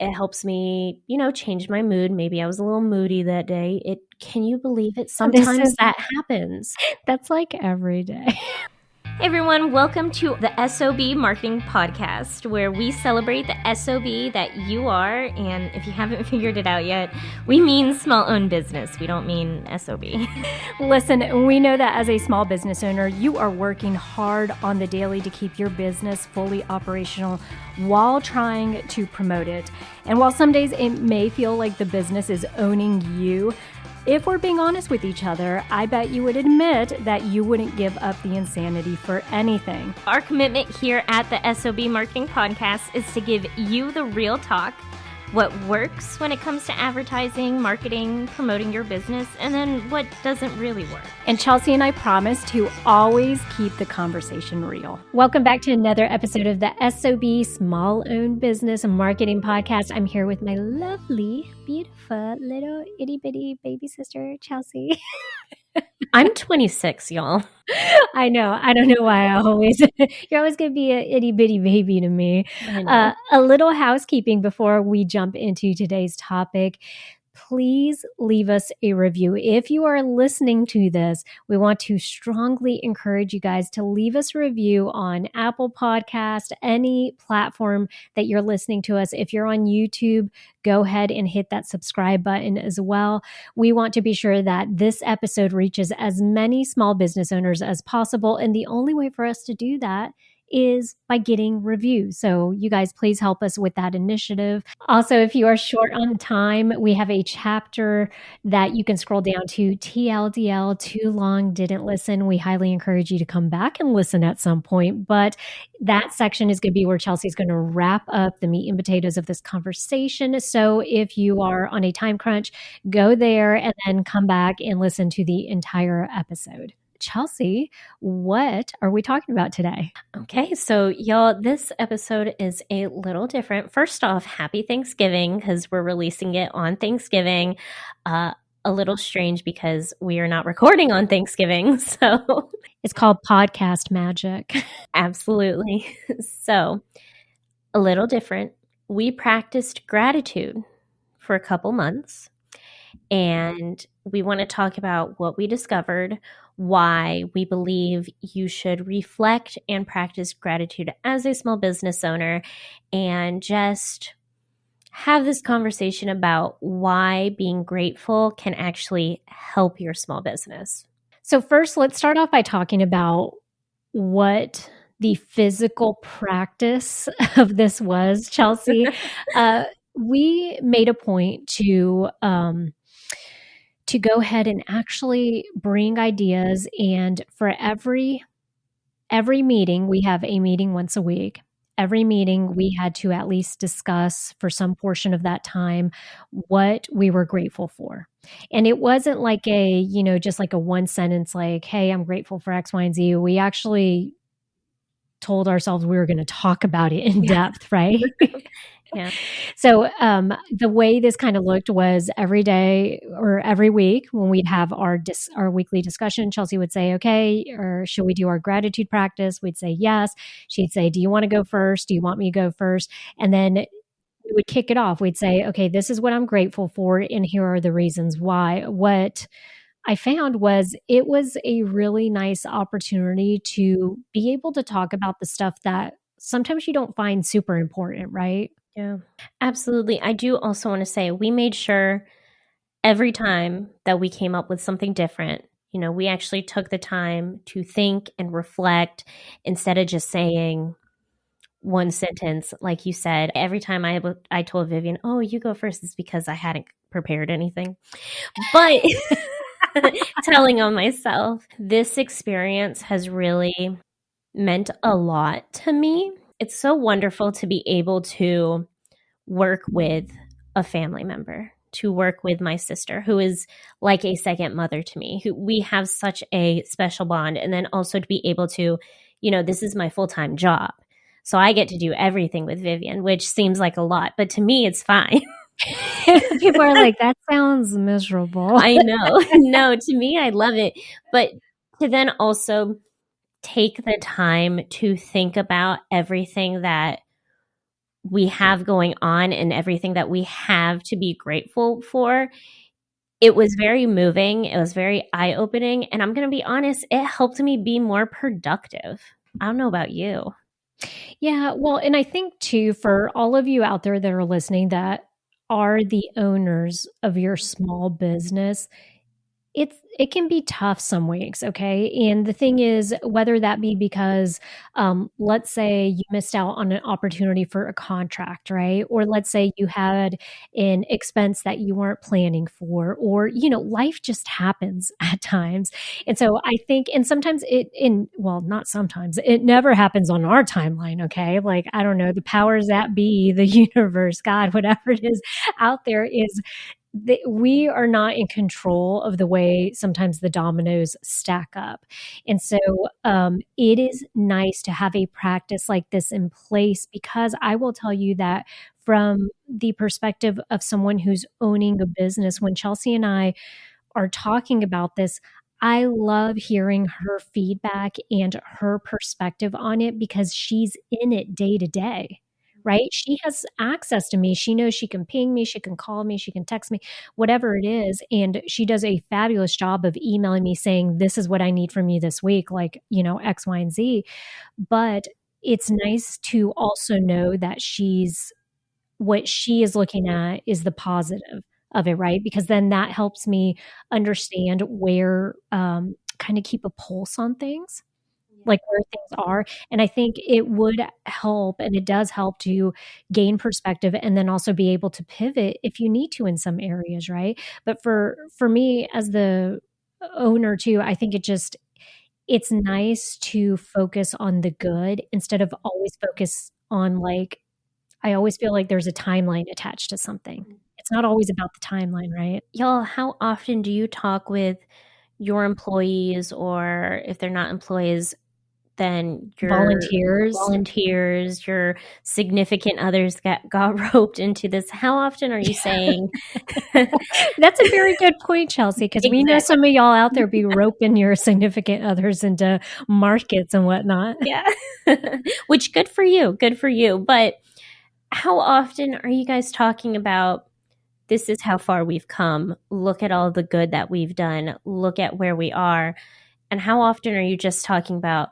it helps me, change my mood. Maybe I was a little moody that day. Can you believe it? Sometimes that happens. That's like every day. Hey everyone, welcome to the S.O.B Marketing Podcast, where we celebrate the S.O.B that you are, and if you haven't figured it out yet, we mean small-owned business. We don't mean S.O.B. Listen, we know that as a small business owner, you are working hard on the daily to keep your business fully operational while trying to promote it. And while some days it may feel like the business is owning you, if we're being honest with each other, I bet you would admit that you wouldn't give up the insanity for anything. Our commitment here at the S.O.B Marketing Podcast is to give you the real talk, what works when it comes to advertising, marketing, promoting your business, and then what doesn't really work. And Chelsea and I promise to always keep the conversation real. Welcome back to another episode of the S.O.B Small Owned Business Marketing Podcast. I'm here with my lovely, beautiful, little itty bitty baby sister, Chelsea. I'm 26, y'all. I know. I don't know why you're always going to be an itty bitty baby to me. A little housekeeping before we jump into today's topic. Please leave us a review. If you are listening to this, we want to strongly encourage you guys to leave us a review on Apple Podcast, any platform that you're listening to us. If you're on YouTube, go ahead and hit that subscribe button as well. We want to be sure that this episode reaches as many small business owners as possible. And the only way for us to do that is by getting reviews. So you guys please help us with that initiative. Also, if you are short on time, we have a chapter that you can scroll down to, TLDL, Too Long Didn't Listen. We highly encourage you to come back and listen at some point. But that section is going to be where Chelsea's going to wrap up the meat and potatoes of this conversation. So if you are on a time crunch, go there and then come back and listen to the entire episode. Chelsea, what are we talking about today? Okay, so y'all, this episode is a little different. First off, happy Thanksgiving, because we're releasing it on Thanksgiving. A little strange because we are not recording on Thanksgiving, so it's called podcast magic. Absolutely. So, a little different. We practiced gratitude for a couple months, and we want to talk about what we discovered, why we believe you should reflect and practice gratitude as a small business owner, and just have this conversation about why being grateful can actually help your small business. So first, let's start off by talking about what the physical practice of this was, Chelsea. We made a point to go ahead and actually bring ideas. And for every meeting, we have a meeting once a week. Every meeting, we had to at least discuss for some portion of that time what we were grateful for. And it wasn't like just like a one sentence, like, hey, I'm grateful for X, Y, and Z. We actually told ourselves we were going to talk about it in depth, right? Yeah. So the way this kind of looked was every day or every week when we'd have our weekly discussion, Chelsea would say, okay, or should we do our gratitude practice? We'd say yes. She'd say, do you want to go first? Do you want me to go first? And then we would kick it off. We'd say, okay, this is what I'm grateful for, and here are the reasons why. What I found was it was a really nice opportunity to be able to talk about the stuff that sometimes you don't find super important, right? Yeah, absolutely. I do also want to say we made sure every time that we came up with something different, we actually took the time to think and reflect instead of just saying one sentence. Like you said, every time I told Vivian, oh, you go first, it's because I hadn't prepared anything. But telling on myself, this experience has really meant a lot to me. It's so wonderful to be able to work with a family member, to work with my sister, who is like a second mother to me, who we have such a special bond. And then also to be able to, this is my full-time job. So I get to do everything with Vivian, which seems like a lot, but to me, it's fine. People are like, that sounds miserable. I know. No, to me, I love it. But to then also take the time to think about everything that we have going on and everything that we have to be grateful for, it was very moving. It was very eye-opening. And I'm going to be honest, it helped me be more productive. I don't know about you. Yeah, well, and I think too, for all of you out there that are listening that are the owners of your small business, it can be tough some weeks, okay? And the thing is, whether that be because, let's say you missed out on an opportunity for a contract, right? Or let's say you had an expense that you weren't planning for, or, life just happens at times. And so I think, and sometimes well, not sometimes, it never happens on our timeline, okay? Like, I don't know, the powers that be, the universe, God, whatever it is out there is we are not in control of the way sometimes the dominoes stack up. And so it is nice to have a practice like this in place, because I will tell you that from the perspective of someone who's owning a business, when Chelsea and I are talking about this, I love hearing her feedback and her perspective on it, because she's in it day to day. Right? She has access to me. She knows she can ping me, she can call me, she can text me, whatever it is. And she does a fabulous job of emailing me saying, this is what I need from you this week, like, X, Y, and Z. But it's nice to also know that what she is looking at is the positive of it, right? Because then that helps me understand where, kind of keep a pulse on things, like where things are. And I think it would help, and it does help, to gain perspective and then also be able to pivot if you need to in some areas, right? But for me as the owner too, I think it's nice to focus on the good instead of always focus on, like, I always feel like there's a timeline attached to something. It's not always about the timeline, right? Y'all, how often do you talk with your employees, or if they're not employees, then your volunteers, your significant others got roped into this? How often are you saying? That's a very good point, Chelsea, because we know some of y'all out there be roping your significant others into markets and whatnot. Yeah. Which, good for you. But how often are you guys talking about, this is how far we've come, look at all the good that we've done, look at where we are? And how often are you just talking about,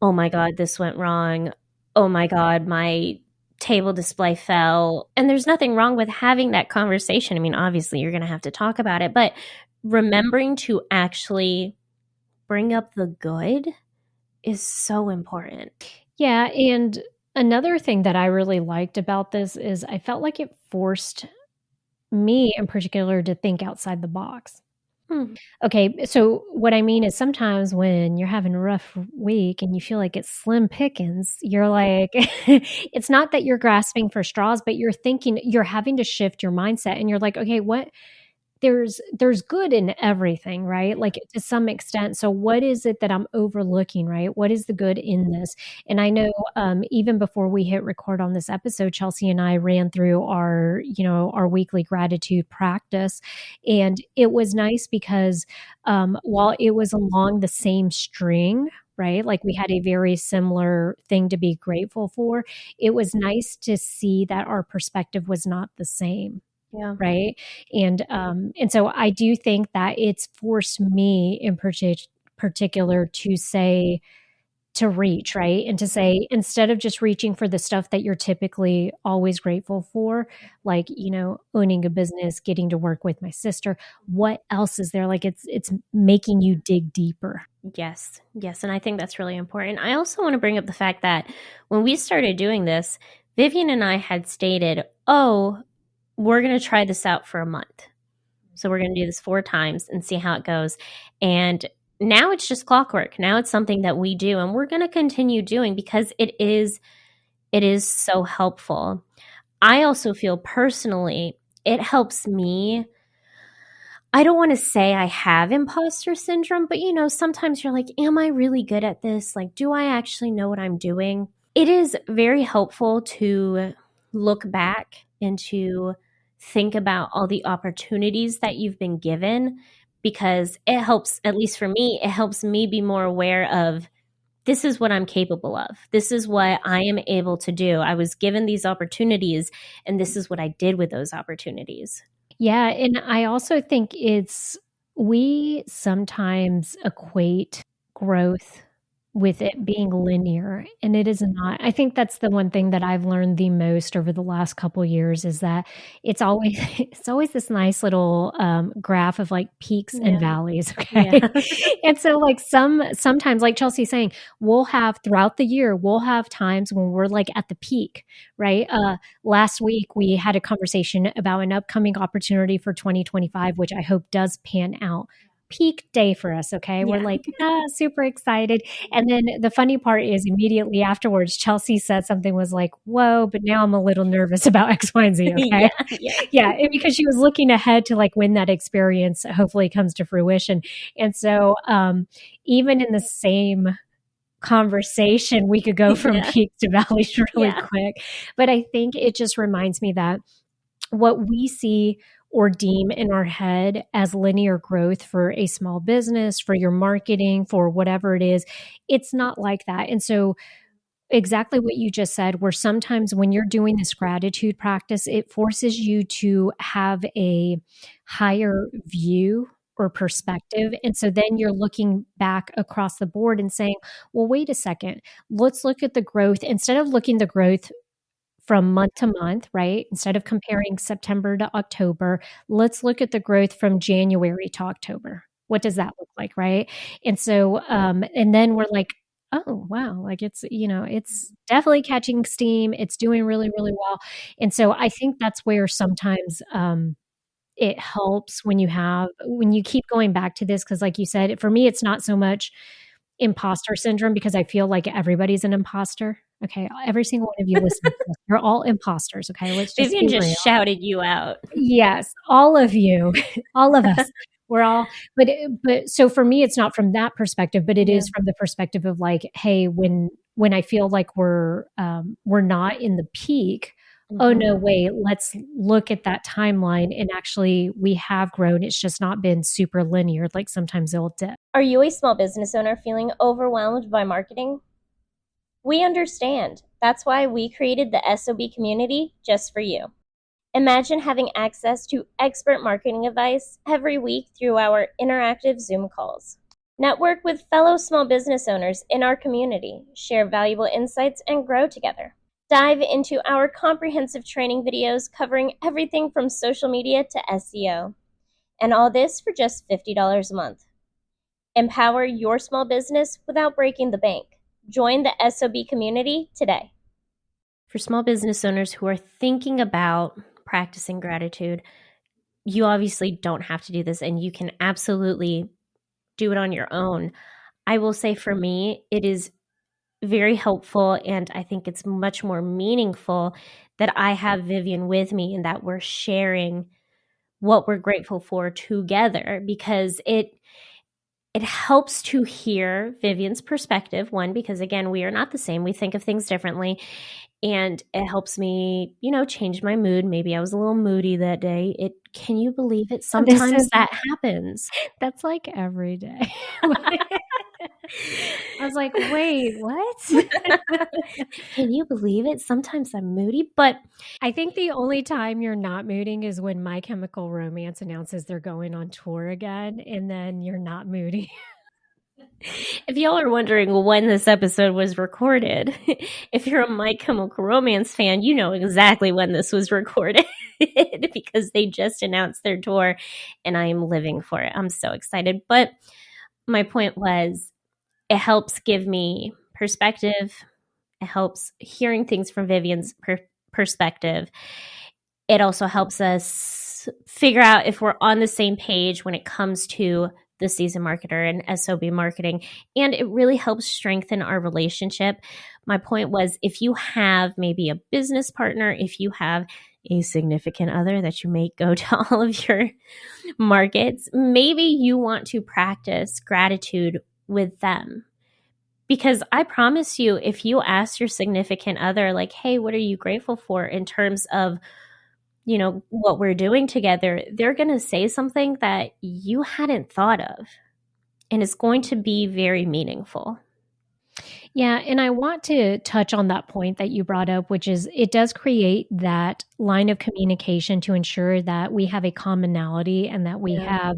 oh my God, this went wrong. Oh my God, my table display fell. And there's nothing wrong with having that conversation. I mean, obviously you're going to have to talk about it, but remembering to actually bring up the good is so important. Yeah. And another thing that I really liked about this is I felt like it forced me in particular to think outside the box. Okay, so what I mean is, sometimes when you're having a rough week and you feel like it's slim pickings, you're like, it's not that you're grasping for straws, but you're thinking, you're having to shift your mindset, and you're like, okay, there's good in everything, right? Like, to some extent. So what is it that I'm overlooking, right? What is the good in this? And I know, even before we hit record on this episode, Chelsea and I ran through our weekly gratitude practice. And it was nice because, while it was along the same string, right? Like, we had a very similar thing to be grateful for. It was nice to see that our perspective was not the same. Yeah. Right. And so I do think that it's forced me in particular to reach, right? And to say, instead of just reaching for the stuff that you're typically always grateful for, like, owning a business, getting to work with my sister, what else is there? Like, it's making you dig deeper. Yes. And I think that's really important. I also want to bring up the fact that when we started doing this, Vivian and I had stated, we're going to try this out for a month. So we're going to do this 4 times and see how it goes. And now it's just clockwork. Now it's something that we do, and we're going to continue doing, because it is so helpful. I also feel personally, it helps me. I don't want to say I have imposter syndrome, but sometimes you're like, am I really good at this? Like, do I actually know what I'm doing? It is very helpful to look back and to think about all the opportunities that you've been given, because it helps, at least for me, it helps me be more aware of this is what I'm capable of. This is what I am able to do. I was given these opportunities, and this is what I did with those opportunities. Yeah. And I also think we sometimes equate growth with it being linear, and it is not. I think that's the one thing that I've learned the most over the last couple years is that it's always this nice little graph of like peaks and valleys. Okay. Yeah. And so like sometimes like Chelsea's saying, throughout the year, we'll have times when we're like at the peak, right? Last week we had a conversation about an upcoming opportunity for 2025, which I hope does pan out. Peak day for us. Okay. Yeah. We're like, super excited. And then the funny part is immediately afterwards, Chelsea said something was like, whoa, but now I'm a little nervous about X, Y, and Z. Okay. Yeah. Because she was looking ahead to like when that experience hopefully comes to fruition. And so, even in the same conversation, we could go from peaks to valleys really quick. But I think it just reminds me that what we see or deem in our head as linear growth for a small business, for your marketing, for whatever it is, it's not like that. And so exactly what you just said, where sometimes when you're doing this gratitude practice, it forces you to have a higher view or perspective. And so then you're looking back across the board and saying, well, wait a second, let's look at the growth. Instead of looking the growth from month to month, right? Instead of comparing September to October, let's look at the growth from January to October. What does that look like, right? And so, and then we're like, oh, wow, like it's definitely catching steam. It's doing really, really well. And so I think that's where sometimes it helps when you keep going back to this, because like you said, for me, it's not so much imposter syndrome because I feel like everybody's an imposter. Okay. Every single one of you listening to this, you're all imposters. Okay. Let's just Vivian just shouted you out. Yes. All of you, all of us, we're all, but so for me, it's not from that perspective, but it is from the perspective of like, hey, when I feel like we're not in the peak, oh no, wait, let's look at that timeline. And actually we have grown. It's just not been super linear. Like sometimes it'll dip. Are you a small business owner feeling overwhelmed by marketing? We understand. That's why we created the S.O.B community just for you. Imagine having access to expert marketing advice every week through our interactive Zoom calls. Network with fellow small business owners in our community, share valuable insights, and grow together. Dive into our comprehensive training videos covering everything from social media to SEO. And all this for just $50 a month. Empower your small business without breaking the bank. Join the S.O.B community today. For small business owners who are thinking about practicing gratitude, you obviously don't have to do this, and you can absolutely do it on your own. I will say for me, it is very helpful, and I think it's much more meaningful that I have Vivian with me and that we're sharing what we're grateful for together, because it helps to hear Vivian's perspective, one, because again, we are not the same. We think of things differently, and it helps me, change my mood. Maybe I was a little moody that day. Can you believe it? Sometimes that happens. That's like every day. I was like, wait, what? Can you believe it? Sometimes I'm moody, but I think the only time you're not mooding is when My Chemical Romance announces they're going on tour again, and then you're not moody. If y'all are wondering when this episode was recorded, if you're a My Chemical Romance fan, you know exactly when this was recorded because they just announced their tour, and I am living for it. I'm so excited. But my point was, it helps give me perspective. It helps hearing things from Vivian's perspective. It also helps us figure out if we're on the same page when it comes to the season marketer and S.O.B marketing. And it really helps strengthen our relationship. My point was, if you have maybe a business partner, if you have a significant other that you may go to all of your markets, maybe you want to practice gratitude with them. Because I promise you, if you ask your significant other, like, hey, what are you grateful for in terms of, what we're doing together, they're going to say something that you hadn't thought of. And it's going to be very meaningful. Yeah, and I want to touch on that point that you brought up, which is it does create that line of communication to ensure that we have a commonality and that we have,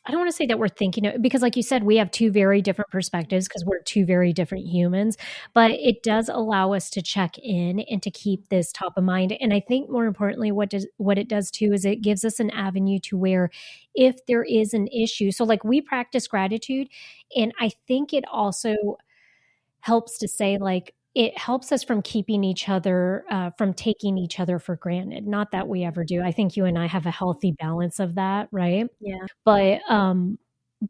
I don't want to say that we're thinking of, because like you said, we have two very different perspectives because we're two very different humans, but it does allow us to check in and to keep this top of mind. And I think more importantly, what it does too is it gives us an avenue to where if there is an issue, so like we practice gratitude, and I think it also helps to say like it helps us from keeping each other from taking each other for granted. Not that we ever do. I think you and I have a healthy balance of that, right? Yeah.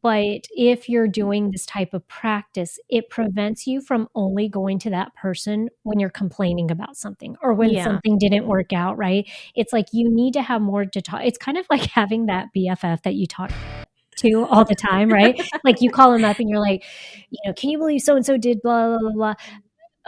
But if you're doing this type of practice, it prevents you from only going to that person when you're complaining about something or when something didn't work out, right? It's like you need to have more to talk. It's kind of like having that BFF that you talk to all the time, right? Like you call them up and you're like, can you believe so and so did blah blah blah blah.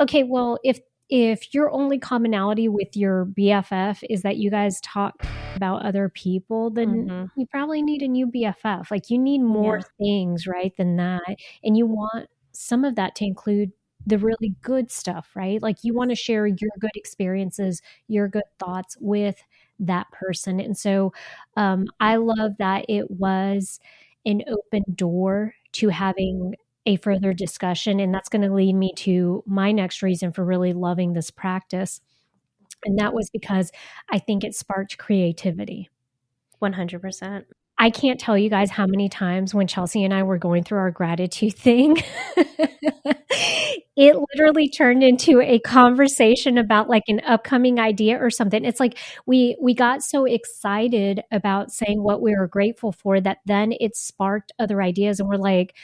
Okay, well, if your only commonality with your BFF is that you guys talk about other people, then you probably need a new BFF. Like you need more things, right, than that. And you want some of that to include the really good stuff, right? Like you want to share your good experiences, your good thoughts with that person. And so I love that it was an open door to having a further discussion. And that's going to lead me to my next reason for really loving this practice. And that was because I think it sparked creativity. 100%. I can't tell you guys how many times when Chelsea and I were going through our gratitude thing, it literally turned into a conversation about like an upcoming idea or something. It's like we got so excited about saying what we were grateful for that then it sparked other ideas. And we're like,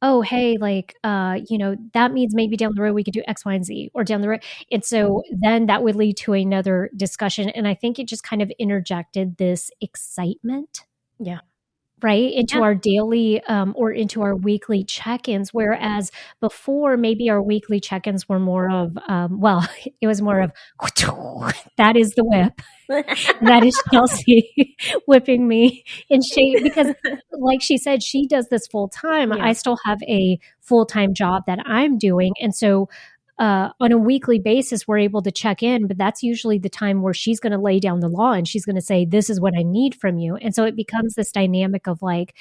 oh, hey, like, that means maybe down the road we could do X, Y, and Z or down the road. And so then that would lead to another discussion. And I think it just kind of interjected this excitement. Yeah. Right, into our daily or into our weekly check-ins, whereas before maybe our weekly check-ins were more of, it was more of, that is the whip. That is Chelsea whipping me in shape because like she said, she does this full time. Yeah. I still have a full-time job that I'm doing. And so on a weekly basis, we're able to check in, but that's usually the time where she's going to lay down the law and she's going to say, this is what I need from you. And so it becomes this dynamic of like,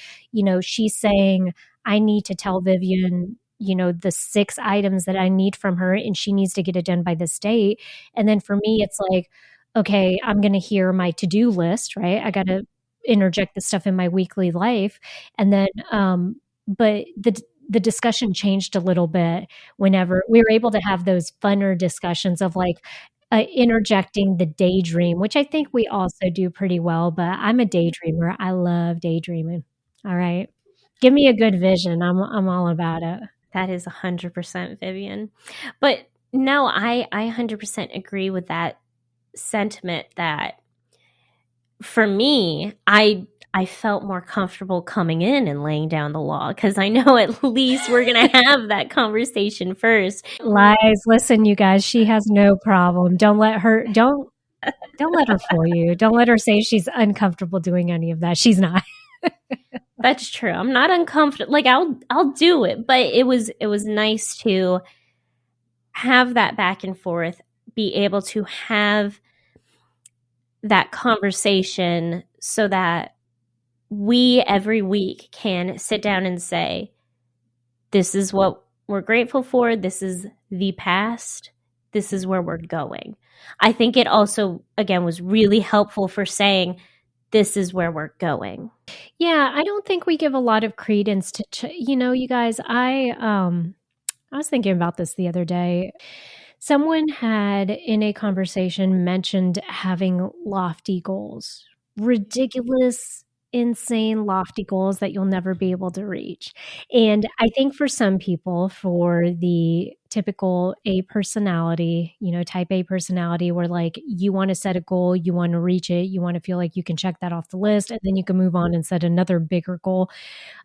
she's saying, I need to tell Vivian, the 6 items that I need from her and she needs to get it done by this date. And then for me, it's like, okay, I'm going to hear my to-do list, right? I got to interject this stuff in my weekly life. And then, but the discussion changed a little bit whenever we were able to have those funner discussions of like interjecting the daydream, which I think we also do pretty well, but I'm a daydreamer. I love daydreaming. All right. Give me a good vision. I'm all about it. That is 100% Vivian. But no, I 100% agree with that sentiment that for me, I felt more comfortable coming in and laying down the law because I know at least we're going to have that conversation first. Lies. Listen, you guys, she has no problem. Don't let her fool you. Don't let her say she's uncomfortable doing any of that. She's not. That's true. I'm not uncomfortable. Like I'll do it, but it was nice to have that back and forth, be able to have that conversation so that we every week can sit down and say, this is what we're grateful for. This is the past. This is where we're going. I think it also, again, was really helpful for saying, this is where we're going. Yeah, I don't think we give a lot of credence to, you guys, I was thinking about this the other day. Someone had in a conversation mentioned having lofty goals, ridiculous, insane, lofty goals that you'll never be able to reach. And I think for some people, for the typical A personality, type A personality, where like you want to set a goal, you want to reach it, you want to feel like you can check that off the list, and then you can move on and set another bigger goal.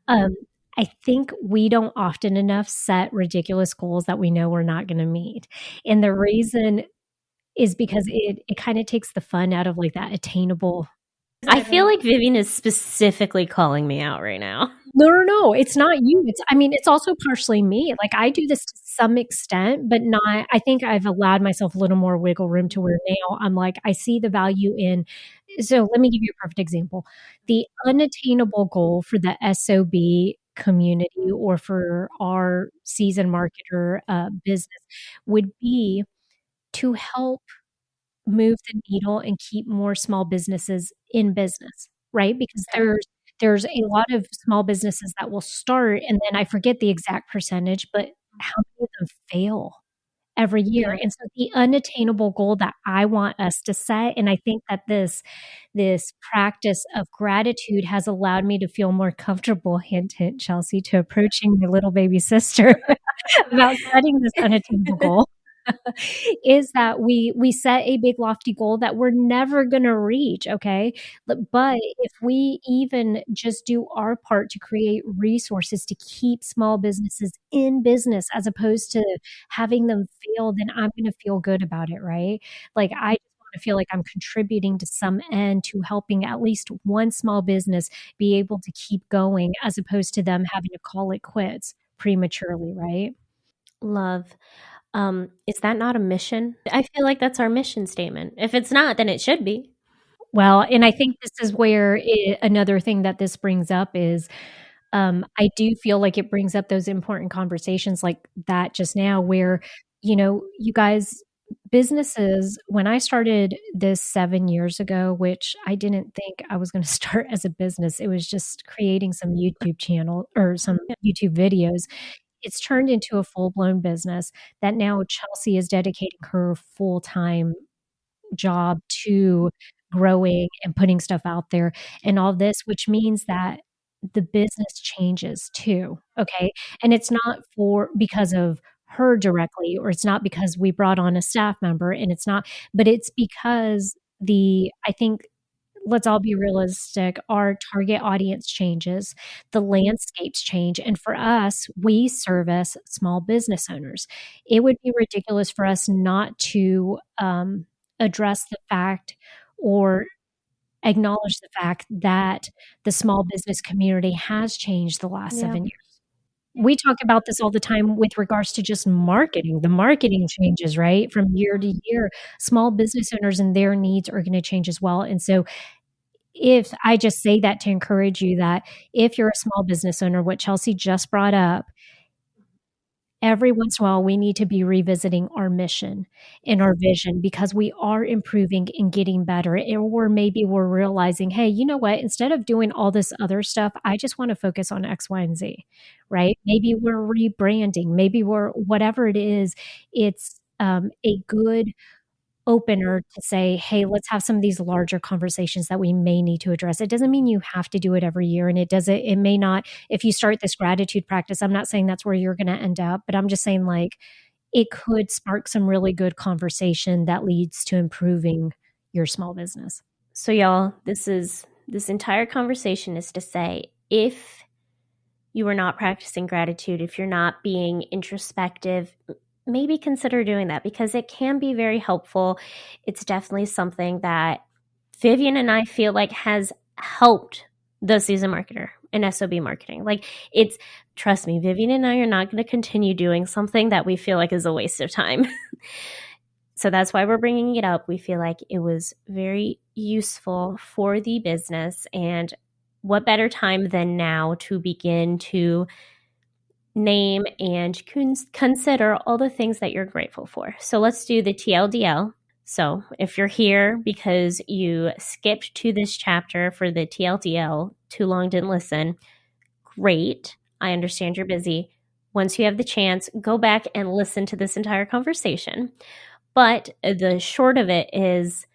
I think we don't often enough set ridiculous goals that we know we're not going to meet. And the reason is because it kind of takes the fun out of like that attainable. I feel like Vivian is specifically calling me out right now. No. It's not you. It's also partially me. Like, I do this to some extent, but not, I think I've allowed myself a little more wiggle room to where now I'm like, I see the value in. So let me give you a perfect example. The unattainable goal for the S.O.B community or for our seasoned marketer business would be to help move the needle and keep more small businesses in business, right? Because there's a lot of small businesses that will start, and then I forget the exact percentage, but how many of them fail every year? Yeah. And so the unattainable goal that I want us to set, and I think that this practice of gratitude has allowed me to feel more comfortable, hint, hint, Chelsea, to approaching my little baby sister about setting this unattainable goal. Is that we set a big lofty goal that we're never going to reach, okay? But if we even just do our part to create resources to keep small businesses in business as opposed to having them fail, then I'm going to feel good about it, right? Like, I just want to feel like I'm contributing to some end to helping at least one small business be able to keep going as opposed to them having to call it quits prematurely, right? Love. Is that not a mission? I feel like that's our mission statement. If it's not, then it should be. Well, and I think this is where another thing that this brings up is, I do feel like it brings up those important conversations like that just now where, you guys, businesses, when I started this 7 years ago, which I didn't think I was going to start as a business, it was just creating some YouTube channel or some YouTube videos. It's turned into a full-blown business that now Chelsea is dedicating her full-time job to growing and putting stuff out there and all this, which means that the business changes too, okay? And it's not because of her directly, or it's not because we brought on a staff member, and it's not, but it's because I think, let's all be realistic, our target audience changes, the landscapes change, and for us, we service small business owners. It would be ridiculous for us not to address the fact or acknowledge the fact that the small business community has changed the last 7 years. We talk about this all the time with regards to just marketing. The marketing changes, right? From year to year, small business owners and their needs are going to change as well. And so if I just say that to encourage you that if you're a small business owner, what Chelsea just brought up, every once in a while, we need to be revisiting our mission and our vision because we are improving and getting better. Or maybe we're realizing, hey, you know what? Instead of doing all this other stuff, I just want to focus on X, Y, and Z, right? Maybe we're rebranding. Maybe we're whatever it is. It's a good opener to say, hey, let's have some of these larger conversations that we may need to address. It doesn't mean you have to do it every year. And it may not, if you start this gratitude practice, I'm not saying that's where you're going to end up, but I'm just saying like it could spark some really good conversation that leads to improving your small business. So y'all, this entire conversation is to say, if you are not practicing gratitude, if you're not being introspective, maybe consider doing that because it can be very helpful. It's definitely something that Vivian and I feel like has helped the season marketer and S.O.B marketing. Like trust me, Vivian and I are not going to continue doing something that we feel like is a waste of time. So that's why we're bringing it up. We feel like it was very useful for the business, and what better time than now to begin to name and consider all the things that you're grateful for. So let's do the TLDL. So if you're here because you skipped to this chapter for the TLDL, too long didn't listen, great. I understand you're busy. Once you have the chance, go back and listen to this entire conversation. But the short of it is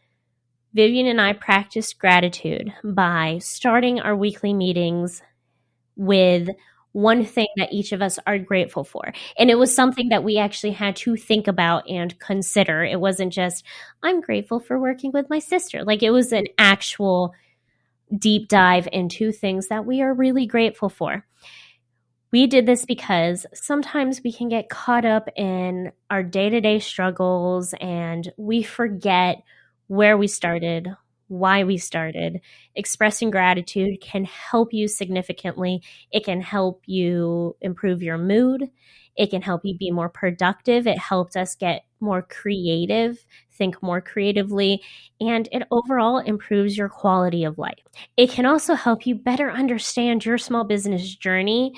Vivian and I practiced gratitude by starting our weekly meetings with one thing that each of us are grateful for. And it was something that we actually had to think about and consider. It wasn't just, I'm grateful for working with my sister. Like, it was an actual deep dive into things that we are really grateful for. We did this because sometimes we can get caught up in our day-to-day struggles and we forget where we started, why we started. Expressing gratitude can help you significantly. It can help you improve your mood. It can help you be more productive. It helped us get more creative, think more creatively, and it overall improves your quality of life. It can also help you better understand your small business journey,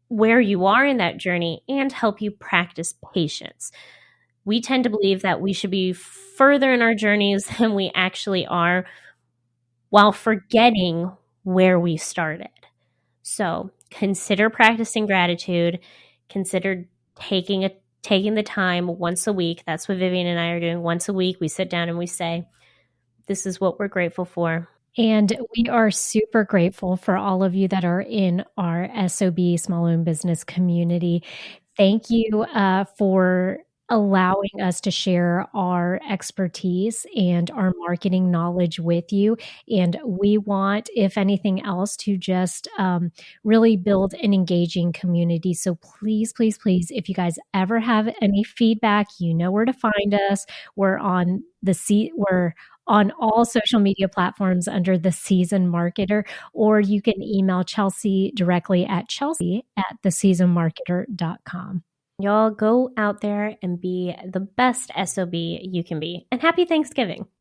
where you are in that journey, and help you practice patience. We tend to believe that we should be further in our journeys than we actually are, while forgetting where we started. So consider practicing gratitude. Consider taking the time once a week. That's what Vivian and I are doing. Once a week, we sit down and we say, this is what we're grateful for. And we are super grateful for all of you that are in our S.O.B small owned business community. Thank you for allowing us to share our expertise and our marketing knowledge with you. And we want, if anything else, to just really build an engaging community. So please, please, please, if you guys ever have any feedback, you know where to find us. We're on all social media platforms under The Seasoned Marketer, or you can email Chelsea directly at chelsea@theseasonedmarketer.com. Y'all go out there and be the best SOB you can be. And happy Thanksgiving.